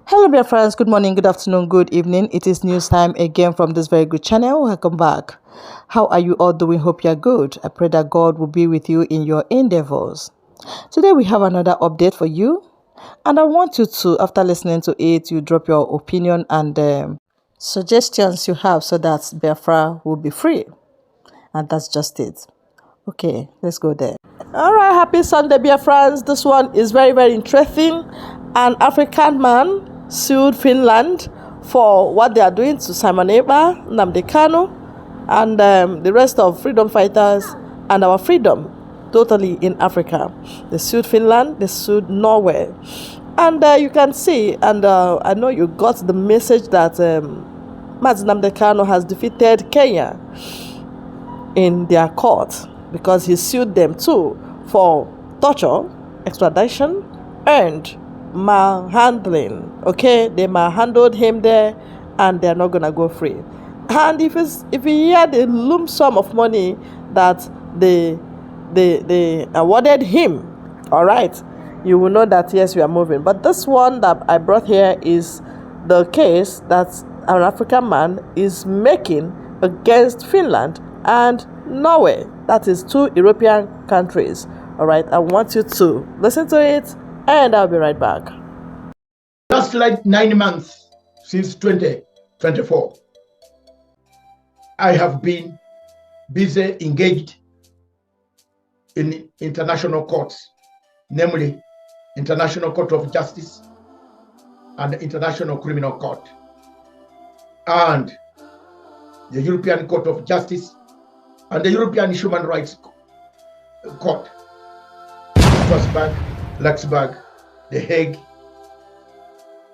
Hello, dear friends. Good morning, good afternoon, good evening. It is news time again from this very good channel. Welcome back. How are you all doing? Hope you're good. I pray that God will be with you in your endeavors. Today, we have another update for you. And I want you to, after listening to it, you drop your opinion and suggestions you have so that Biafra will be free. And that's just it. Okay, let's go there. All right, happy Sunday, dear friends. This one is very, very interesting. An African man sued Finland for what they are doing to Simon Ekpa, Nnamdi Kanu, and the rest of freedom fighters and our freedom totally in Africa. They sued Finland, they sued Norway. And you can see, and I know you got the message that Nnamdi Kanu has defeated Kenya in their court because he sued them too for torture, extradition, and manhandling. Okay, they manhandled him there, and they're not gonna go free. And if he had the lump sum of money that they awarded him, all right, you will know that yes, we are moving. But this one that I brought here is the case that an African man is making against Finland and Norway. That is two European countries. All right, I want you to listen to it, and I'll be right back. Just like 9 months since 2024, I have been busy engaged in international courts, namely International Court of Justice and the International Criminal Court, and the European Court of Justice and the European Human Rights Court, Strasbourg, Luxembourg, The Hague,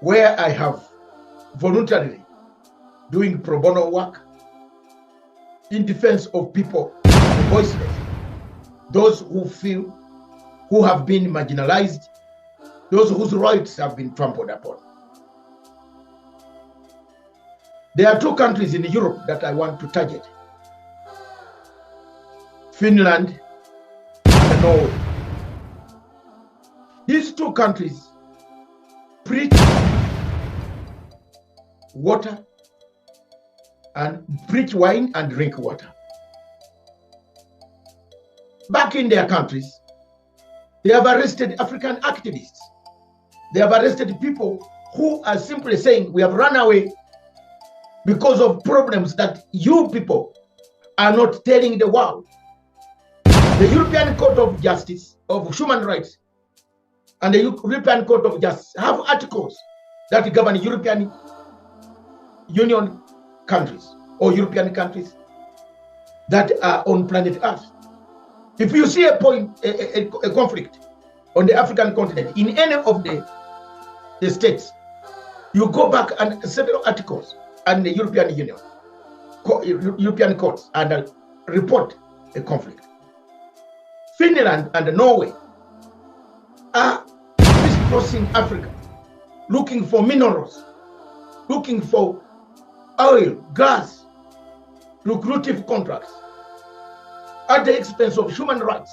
where I have voluntarily doing pro bono work in defense of people, the voiceless, those who have been marginalized, those whose rights have been trampled upon. There are two countries in Europe that I want to target: Finland and Norway. These two countries preach water and preach wine and drink water. Back in their countries, they have arrested African activists. They have arrested people who are simply saying, we have run away because of problems that you people are not telling the world. The European Court of Justice of Human Rights and the European Court of Justice have articles that govern European Union countries or European countries that are on planet Earth. If you see a conflict on the African continent in any of the states, you go back and several articles and the European Union, European courts, and report a conflict. Finland and Norway are crisscrossing Africa, looking for minerals, looking for oil, gas, lucrative contracts at the expense of human rights.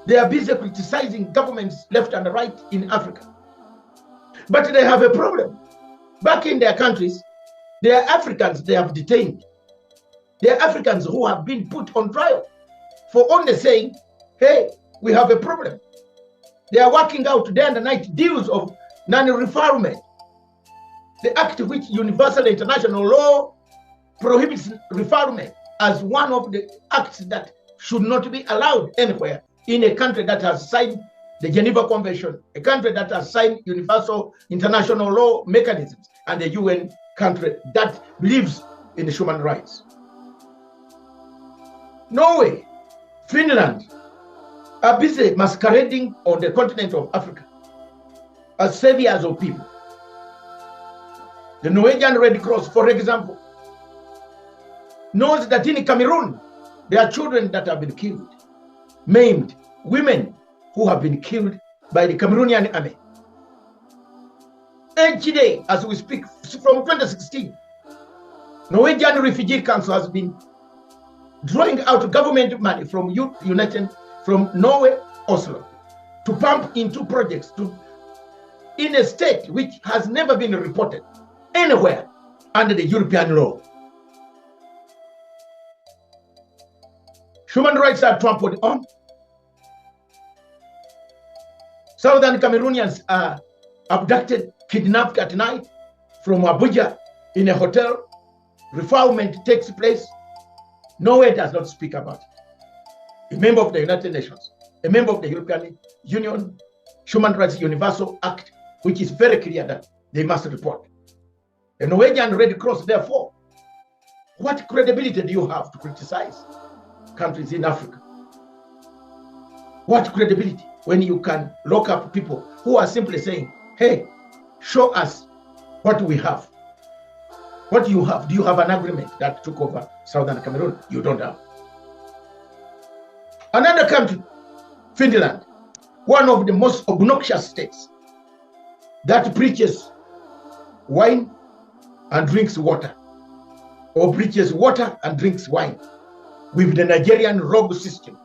They are busy criticizing governments left and right in Africa. But they have a problem. Back in their countries, there are Africans they have detained. There are Africans who have been put on trial for only saying, hey, we have a problem. They are working out day and night deals of non-refoulement. The act which universal international law prohibits refoulement as one of the acts that should not be allowed anywhere in a country that has signed the Geneva Convention, a country that has signed universal international law mechanisms, and a UN country that believes in human rights. Norway, Finland are busy masquerading on the continent of Africa as saviors of people. The Norwegian Red Cross, for example, knows that in Cameroon, there are children that have been killed, maimed, women who have been killed by the Cameroonian army. Each day, as we speak, from 2016, Norwegian Refugee Council has been drawing out government money from Norway, Oslo, to pump into projects, to in a state which has never been reported anywhere under the European law. Human rights are trampled on. Southern Cameroonians are abducted, kidnapped at night from Abuja in a hotel. Refoulement takes place. Norway does not speak about it. A member of the United Nations, a member of the European Union Human Rights Universal Act, which is very clear that they must report. The Norwegian Red Cross, therefore, what credibility do you have to criticize countries in Africa? What credibility when you can lock up people who are simply saying, hey, show us what we have? What do you have? Do you have an agreement that took over Southern Cameroon? You don't have. Another country, Finland, one of the most obnoxious states that preaches wine and drinks water, or preaches water and drinks wine, with the Nigerian rogue system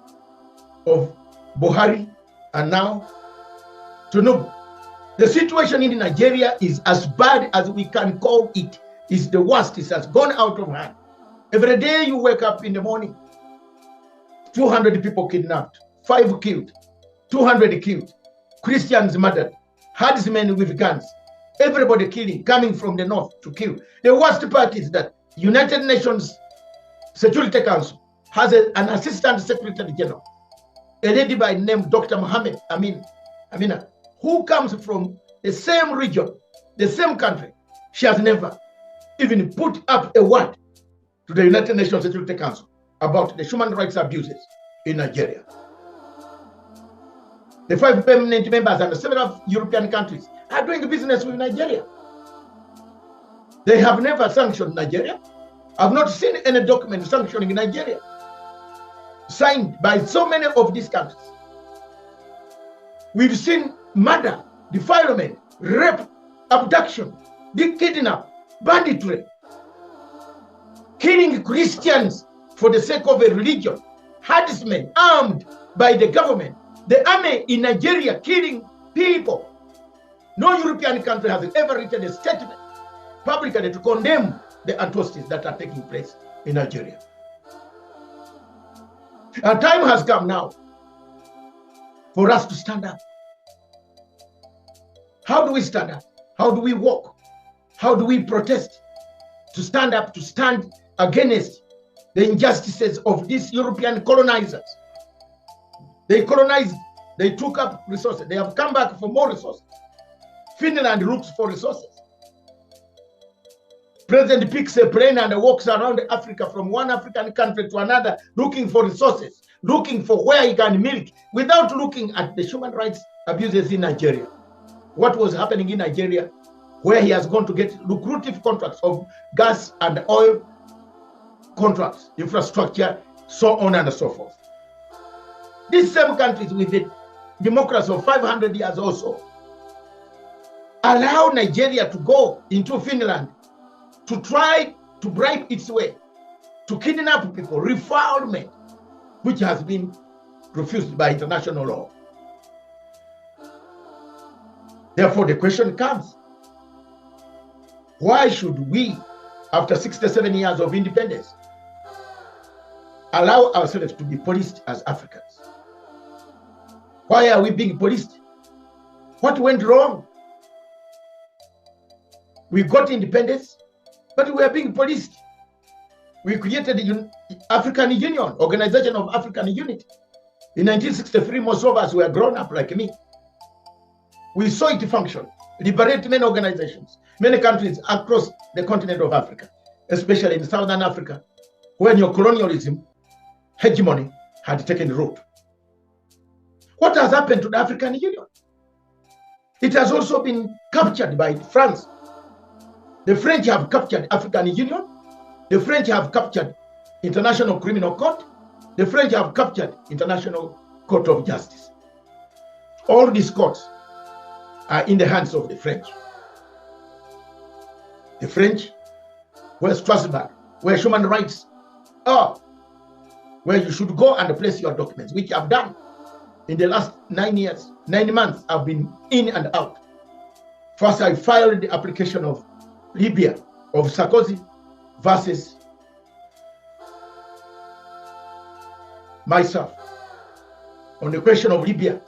of Buhari and now Tinubu. The situation in Nigeria is as bad as we can call it. It's the worst. It has gone out of hand. Every day you wake up in the morning, 200 people kidnapped, 5 killed, 200 killed, Christians murdered, herdsmen with guns, everybody killing, coming from the north to kill. The worst part is that United Nations Security Council has an assistant secretary general, a lady by name Dr. Mohammed Amina, who comes from the same region, the same country. She has never even put up a word to the United Nations Security Council about the human rights abuses in Nigeria. The 5 permanent members and several European countries are doing business with Nigeria. They have never sanctioned Nigeria. I've not seen any document sanctioning Nigeria signed by so many of these countries. We've seen murder, defilement, rape, abduction, kidnap, banditry, killing Christians for the sake of a religion, herdsmen armed by the government, the army in Nigeria killing people. No European country has ever written a statement publicly to condemn the atrocities that are taking place in Nigeria. Our time has come now for us to stand up. How do we stand up? How do we walk? How do we protest? To stand up, to stand against the injustices of these European colonizers. They colonized, they took up resources. They have come back for more resources. Finland looks for resources. President picks a plane and walks around Africa from one African country to another, looking for resources, looking for where he can milk, without looking at the human rights abuses in Nigeria. What was happening in Nigeria, where he has gone to get lucrative contracts of gas and oil contracts, infrastructure, so on and so forth. These same countries with the democracy of 500 years or so allow Nigeria to go into Finland to try to bribe its way, to kidnap people, refoulement, which has been refused by international law. Therefore, the question comes, why should we, after 67 years of independence, allow ourselves to be policed as Africans? Why are we being policed? What went wrong? We got independence, but we are being policed. We created the African Union, Organization of African Unity. In 1963, most of us were grown up like me. We saw it function, liberate many organizations, many countries across the continent of Africa, especially in Southern Africa, where neocolonialism, hegemony had taken root. What has happened to the African Union? It has also been captured by France. The French have captured African Union. The French have captured International Criminal Court. The French have captured International Court of Justice. All these courts are in the hands of the French. The French, where Strasbourg, where human rights are, where you should go and place your documents, which I've done in the last 9 years, 9 months. I've been in and out. First, I filed the application of Libya, of Sarkozy versus myself on the question of Libya.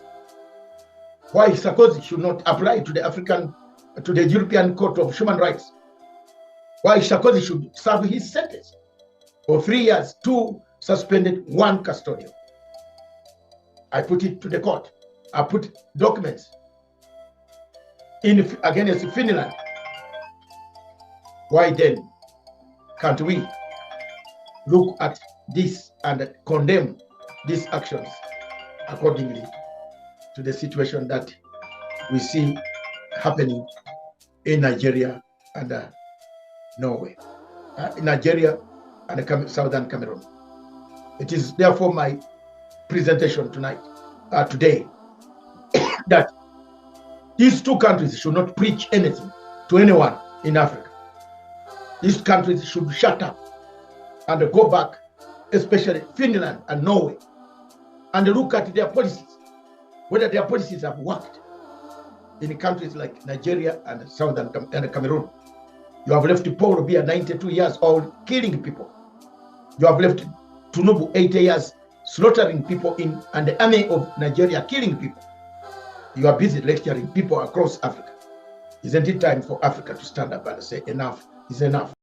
Why Sarkozy should not apply to the European Court of Human Rights. Why Sarkozy should serve his sentence for 3 years, 2 suspended, 1 custodial. I put it to the court. I put documents against Finland. Why then can't we look at this and condemn these actions accordingly to the situation that we see happening in Nigeria and Norway, Nigeria and Southern Cameroon? It is therefore my presentation today, that these 2 countries should not preach anything to anyone in Africa. These countries should shut up and go back, especially Finland and Norway, and look at their policies, whether their policies have worked in countries like Nigeria and Southern Cameroon. You have left Paul Biya, 92 years old, killing people. You have left Tinubu, 80 years, slaughtering people and the army of Nigeria killing people. You are busy lecturing people across Africa. Isn't it time for Africa to stand up and say enough is enough?